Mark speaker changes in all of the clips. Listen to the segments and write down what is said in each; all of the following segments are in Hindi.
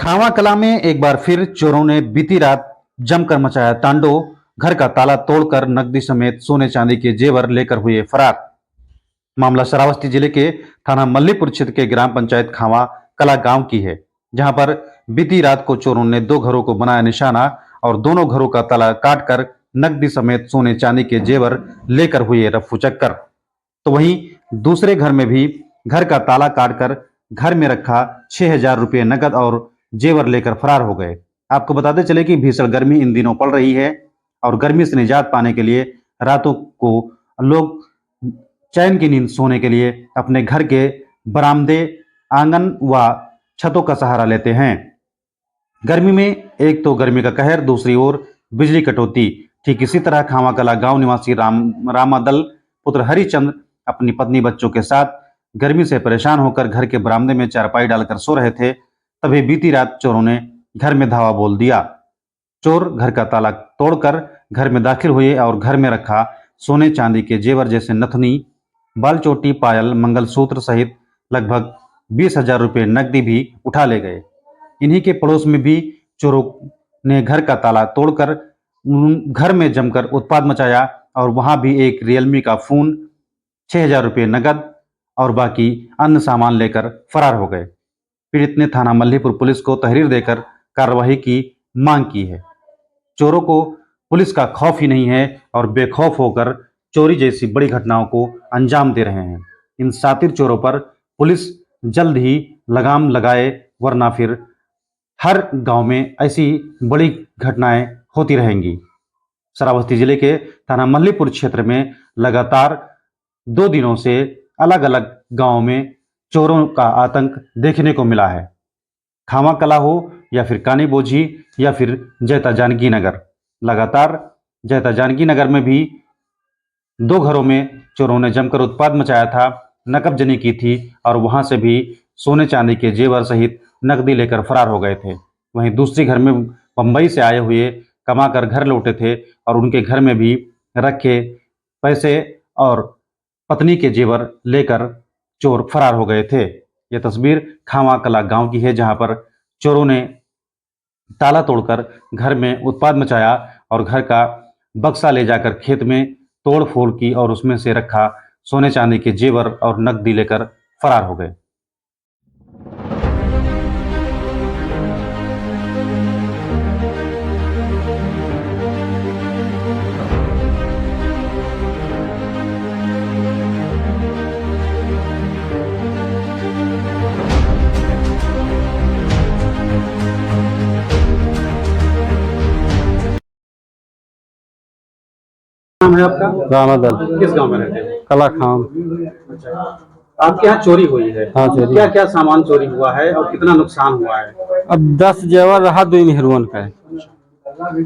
Speaker 1: खावा कला में एक बार फिर चोरों ने बीती रात जमकर मचाया तांडव। घर का ताला तोड़कर नकदी समेत सोने चांदी के जेवर लेकर हुए फरार। मामला श्रावस्ती जिले के थाना मल्लीपुर क्षेत्र के ग्राम पंचायत खावा कला गांव की है, जहां पर बीती रात को चोरों ने दो घरों को बनाया निशाना और दोनों घरों का ताला काटकर नकदी समेत सोने चांदी के जेवर लेकर हुए रफू चक्कर। तो वहीं दूसरे घर में भी घर का ताला काटकर घर में रखा 6,000 रुपये नकद और जेवर लेकर फरार हो गए। आपको बताते चले कि भीषण गर्मी इन दिनों पड़ रही है और गर्मी से निजात पाने के लिए रातों को लोग चैन की नींद सोने के लिए अपने घर के बरामदे, आंगन व छतों का सहारा लेते हैं। गर्मी में एक तो गर्मी का कहर, दूसरी ओर बिजली कटौती। ठीक इसी तरह खावा कला गांव निवासी रामादल पुत्र हरिचंद अपनी पत्नी बच्चों के साथ गर्मी से परेशान होकर घर के बरामदे में चारपाई डालकर सो रहे थे। तभी बीती रात चोरों ने घर में धावा बोल दिया। चोर घर का ताला तोड़कर घर में दाखिल हुए और घर में रखा सोने चांदी के जेवर जैसे नथनी, बालचोटी, पायल, मंगलसूत्र सहित लगभग 20,000 रुपये नकदी भी उठा ले गए। इन्हीं के पड़ोस में भी चोरों ने घर का ताला तोड़कर घर में जमकर उत्पात मचाया और वहां भी एक रियलमी का फोन, 6,000 रुपये नकद और बाकी अन्य सामान लेकर फरार हो गए। पीड़ित ने थाना मल्लीपुर पुलिस को तहरीर देकर कार्रवाई की मांग की है। चोरों को पुलिस का खौफ ही नहीं है और बेखौफ होकर चोरी जैसी बड़ी घटनाओं को अंजाम दे रहे हैं। इन शातिर चोरों पर पुलिस जल्द ही लगाम लगाए, वरना फिर हर गांव में ऐसी बड़ी घटनाएं होती रहेंगी। श्रावस्ती जिले के थाना मल्लीपुर क्षेत्र में लगातार 2 दिनों से अलग अलग गांवों में चोरों का आतंक देखने को मिला है। खावा कला हो या फिर कानी बोझी या फिर जयता जानकी नगर, लगातार जयता जानकी नगर में भी 2 घरों में चोरों ने जमकर उत्पात मचाया था, नकबजनी की थी और वहां से भी सोने चांदी के जेवर सहित नकदी लेकर फरार हो गए थे। वहीं दूसरी घर में बंबई से आए हुए कमाकर घर लौटे थे और उनके घर में भी रखे पैसे और पत्नी के जेवर लेकर चोर फरार हो गए थे। यह तस्वीर खावा कला गांव की है, जहां पर चोरों ने ताला तोड़कर घर में उत्पात मचाया और घर का बक्सा ले जाकर खेत में तोड़ फोड़ की और उसमें से रखा सोने चांदी के जेवर और नकदी लेकर फरार हो गए। नाम है आपका?
Speaker 2: रामादल।
Speaker 1: किस गांव में रहते हैं?
Speaker 2: कला खाम।
Speaker 1: अच्छा, आपके यहाँ चोरी हुई है?
Speaker 2: हाँ, चोरी।
Speaker 1: क्या क्या सामान चोरी हुआ है और कितना नुकसान हुआ है?
Speaker 2: अब 10 जेवर रहा, 2 मेहरवन का है।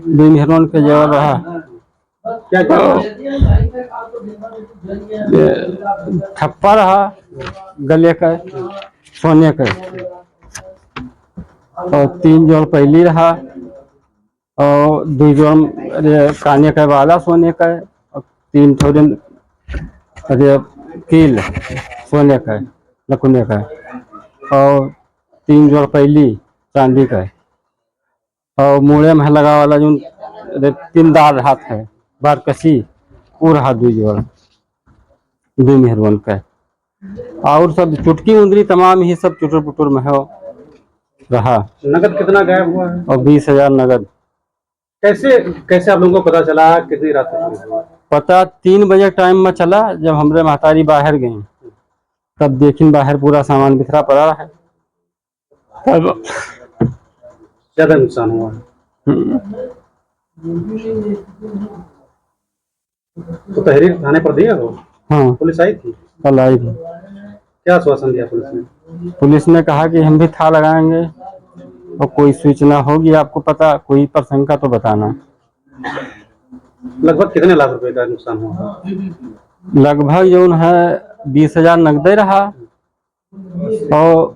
Speaker 2: 2 मेहरवन का जेवर रहा।
Speaker 1: क्या क्या?
Speaker 2: ठप्पा रहा गले का, सोने का, और 3 जोड़ पहली रहा और 2 जोड़ काने का वाला सोने का, और 3 थोड़े कील सोने का लकुने का, और 3 जोड़ पहली चांदी का, और मुड़े में लगा वाला जो 3 दार हाथ है बारकसी, वो रहा 2 जोड़ 2 मेहरवन का, और सब चुटकी उंदरी तमाम ही सब चुटुर पुटुर में हो रहा।
Speaker 1: नगद कितना गायब हुआ है?
Speaker 2: और 20,000 नगद।
Speaker 1: कैसे कैसे आप लोगों को पता चला? कितनी रात को चोरी हुआ?
Speaker 2: पता 3 बजे टाइम में चला, जब हमरे महतारी बाहर गई तब देखिन बाहर पूरा सामान बिखरा पड़ा है। तब
Speaker 1: ज्यादा नुकसान हुआ है। तो तहरीर थाने पर दिया हो?
Speaker 2: हाँ,
Speaker 1: पुलिस आई थी?
Speaker 2: कल आई थी।
Speaker 1: क्या आश्वासन दिया पुलिस ने?
Speaker 2: पुलिस ने कहा कि हम भी था लगाएंगे और कोई सूचना होगी आपको पता, कोई प्रसंग का तो बताना।
Speaker 1: लगभग कितने लाख रुपए का नुकसान हुआ?
Speaker 2: लगभग जो है 20,000 नकदे रहा और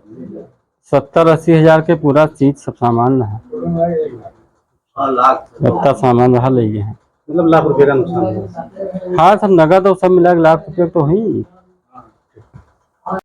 Speaker 2: 70-80 हजार के पूरा चीज सब सामान रहा। इतना सामान रहा ले गए हैं।
Speaker 1: मतलब लाख रुपए का नुकसान हुआ?
Speaker 2: हाँ, सब नगद और सब मिला के लाख रुपये तो हुई।